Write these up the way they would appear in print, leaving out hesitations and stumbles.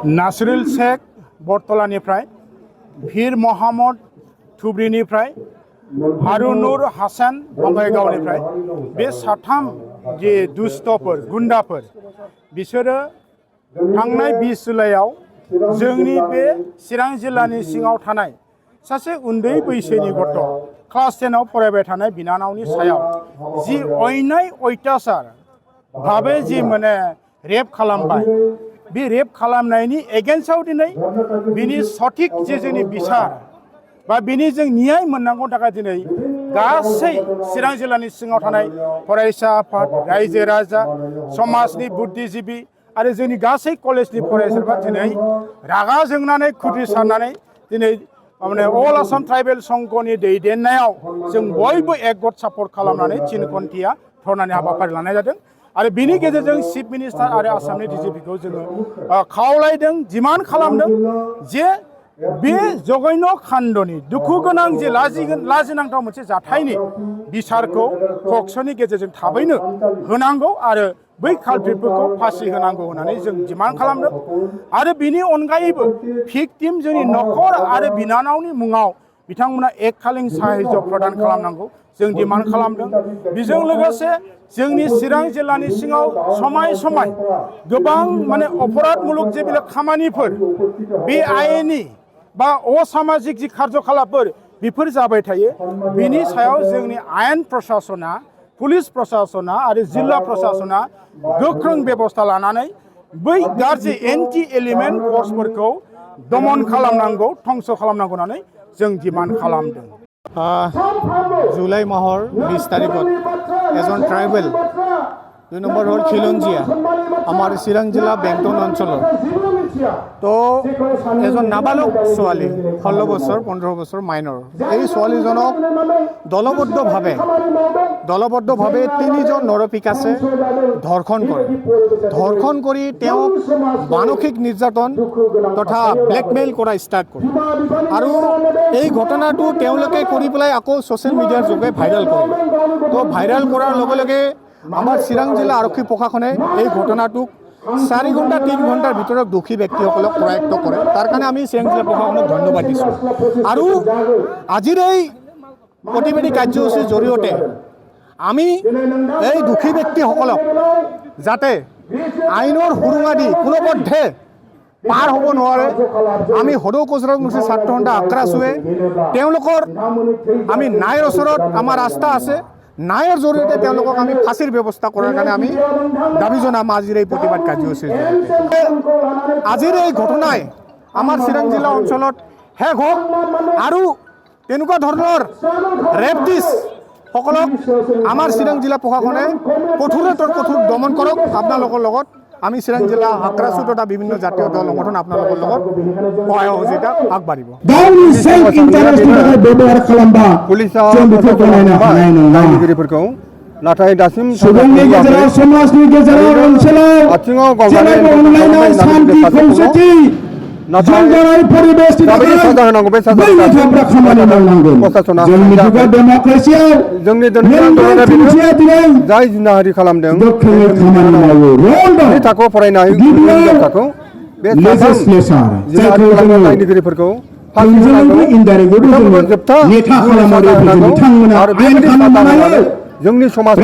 नासरुल शेख बरतलानिफ्राय, भीर मोहम्मद धुब्रीनिफ्राय, हारुनुर हासान बङाइगावनिफ्राय बे साथाम जे दुष्टफोर गुन्डाफोर बिसोरो थांनाय 20 जुलाइआव जोंनि बे चिरां जिल्लानि सिङाव थानाय सासे उन्दै बैसोनि गथ' क्लास 10 आव फरायबाय थानाय बिनानावनि सायाव जि अयनाय अयथाचार भाबे जि माने रेप खालामबाय बे रेप खालामनायनि एगेन्स्टआव दिनै बिनि सঠিक जे जोंनि बिसार बा बिनि जों न्याय मोननांगौ थाखाय दिनै गासै चिरां जिल्लानि सिङाव थानाय फरायसा आफाद रायजो राजा समाजनि बुद्धिजीबी आरो जोंनि गासै कलेजनि फरायसाफ्रा दिनै रागा जोंनानै खुद्रि सारनानै दिनै माने अल आसाम ट्राइबेल संघनि दैदेननायाव जों बयबो एकगत सापर्ट खालामनानै 3 घन्टिया धरनानि हाबाफारि लानाय जादों आरो बिनि गेजेरजों चिफ मिनिस्टार आरो आसामनि डिजिपिखौ जोङो खावलायदों डिमान्ड खालामदों जे बे जघन्य खान्दनि दुखु गोनां जे लाजिनांथाव मोनसे जाथायनि बिसारखौ पक्स'नि गेजेरजों थाबैनो होनांगौ आरो बै कालप्रिटफोरखौ फासि होनांगौ होननानै जों डिमान्ड खालामदों आरो बिनि अनगायैबो भिक्टिम जोंनि नखर आरो बिनानावनि मुङाव बिथांमोना एककालीन साहाय्य प्रदान खालामनांगौ जों डिमान्ड खालामदों। बेजों लोगोसे जोंनि चिरां जिल्लानि सिङाव समाय गोबां माने अपराधमूलक जेबिलाक खामानिफोर बे आयेननि बा असामाजिक जि कार्यकलापफोर बेफोर जाबाय थायो बिनि सायाव जोंनि आयेन प्रशासना पुलिस प्रशासना आरो जिल्ला प्रशासना गोख्रों बेबस्था लानानै बै गाज्रि एन्टि एलिमेन्ट फर्सफोरखौ दमन खालामनांगौ धंस खालामनांगौ होननानै जों डिमान्ड खालामदों। जुलाई माहर 20 तारिखत एजन ट्राइबेल 2 नम्बर हल खिलঞ্জিয়া আমার চিরাং জিলা বেংটন অঞ্চলৰ তো এজন নাবালক ছোৱালী 16 বছৰ 15 বছৰ মাইনৰ এই ছোৱালীজনক দলবদ্ধভাৱে 3জন নৰপিকাছে ধৰ্ষণ কৰি তেওঁক মানসিক নিৰ্যাতন তথা ব্লেকমেইল কৰা ষ্টাৰ্ট কৰে আৰু এই ঘটনাটো তেওঁলোকে কৰি পেলাই আকৌ সোশ্যাল মিডিয়াৰ যোগে ভাইৰাল কৰে। তো ভাইৰাল কৰাৰ লগে লগে আমাৰ চিৰাং জিলা আৰক্ষী প্ৰশাসনে এই ঘটনাটোক 4 ঘণ্টা 3 ঘণ্টাৰ ভিতৰত দোষী ব্যক্তিসকলক কৰায়ত্ব কৰে। তাৰ কাৰণে আমি চিৰাং জিলা প্ৰশাসনক ধন্যবাদ দিছোঁ আৰু আজিৰ এই প্ৰতিবাদী কাৰ্যসূচীৰ জৰিয়তে আমি এই দোষী ব্যক্তিসকলক যাতে আইনৰ সুৰুঙা দি কোনোপধ্যে পাৰ হ'ব নোৱাৰে আমি সদৌ কোচৰাজবংশী ছাত্ৰ সন্থা আক্ৰাছুৱে তেওঁলোকৰ আমি ন্যায়ৰ ওচৰত আমাৰ আস্থা আছে ন্যায়ৰ জৰিয়তে তেওঁলোকক আমি ফাঁসিৰ ব্যৱস্থা কৰাৰ কাৰণে আমি দাবী জনাম আজিৰ এই প্ৰতিবাদ কাৰ্যসূচীৰ জৰিয়তে। আজিৰ এই ঘটনাই আমাৰ চিৰাং জিলা অঞ্চলত শেষ হওক আৰু তেনেকুৱা ধৰণৰ ৰেপটিছ সকলক আমাৰ চিৰাং জিলা প্ৰশাসনে কঠোৰতৰ কঠোৰ দমন কৰক। আপোনালোকৰ লগত আমি চিৰাং জিলা আক্ৰাছু তথা বিভিন্ন জাতীয় দল সংগঠন আপোনালোকৰ লগত সহায় সহযোগিতা আগবাঢ়িব। दायनिगिरिफोरखौ नाथाय दासिम समाजनि गेजेराव ओनसोलाव आथिङाव गावनानै साजा होनांगौ बे साजा जोंनि जाय जिनाहारि खालामदों थाखोआव फरायनाय हिनजावसाखौ बे दायनिगिरिफोरखौ जोंनि समाज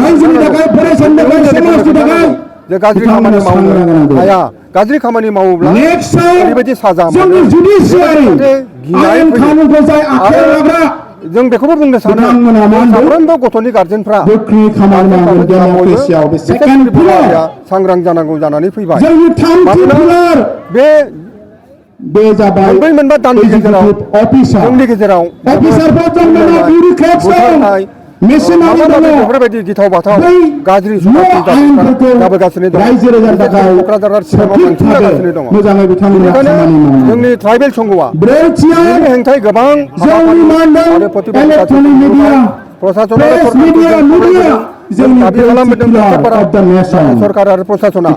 गाज्रि खामानि मावनो हाया गाज्रि खामानि मावोब्ला ओरैबायदि साजा जों बेखौबो बुंनो सानो साफ्रोमबो गथ'नि गार्जेनफ्रा सांग्रां जानांगौ जानानै फैबाय। बे मोनब्रै मोनबा दाननि गेजेराव जोंनि गेजेराव बेफोरबायदि गिथाव बाथाव गाज्रि जाबोगासिनो दं क'क्राझार जागासिनो दङ। बेनिखायनो जोंनि ट्राइबेल संघआ बेनि हेंथायै गोबां आरो प्रतिबाद सरकार आरो प्रशासना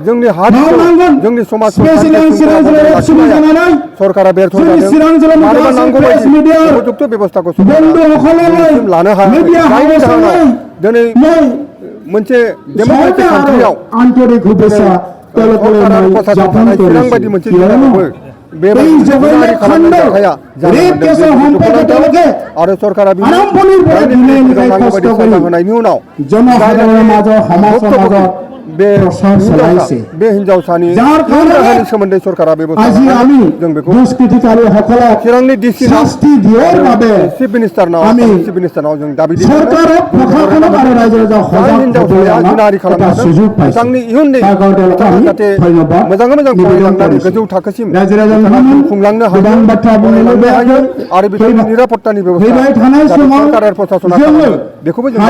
जोंनि जोंनि समाज सरकारा बेर्थ नांगौ उपयुक्त बेबस्थाखौ लानो हाया दिनै मोनसे डेम'क्रेटिक कान्ट्रियाव सरकार आरो प्रशासन थानाय चिरां बायदि मोनसे जिल्लायावबो बेबायदि जिनाहारि खालामनाय जाथाया जानो मोनदों। आरो सरकारा बिनि नांगौ बायदि साजा होनायनि उनाव बे हिनजावसानि राहानि सोमोन्दै सरकारा बेबस्था जों बेखौ चिरांनि डिसि चिफ मिनिस्टारनाव जों दाबि हिनजावसाया जिनाहारि खालामदों बिथांनि इयुननि जाहाथे मोजाङै मोजां फरायलांनानै गोजौ थाखोसिम खुंलांनो हायो आरो बिथांनि निरापत्तानि बेबस्था सरकार आरो प्रशासना बेखौबो जों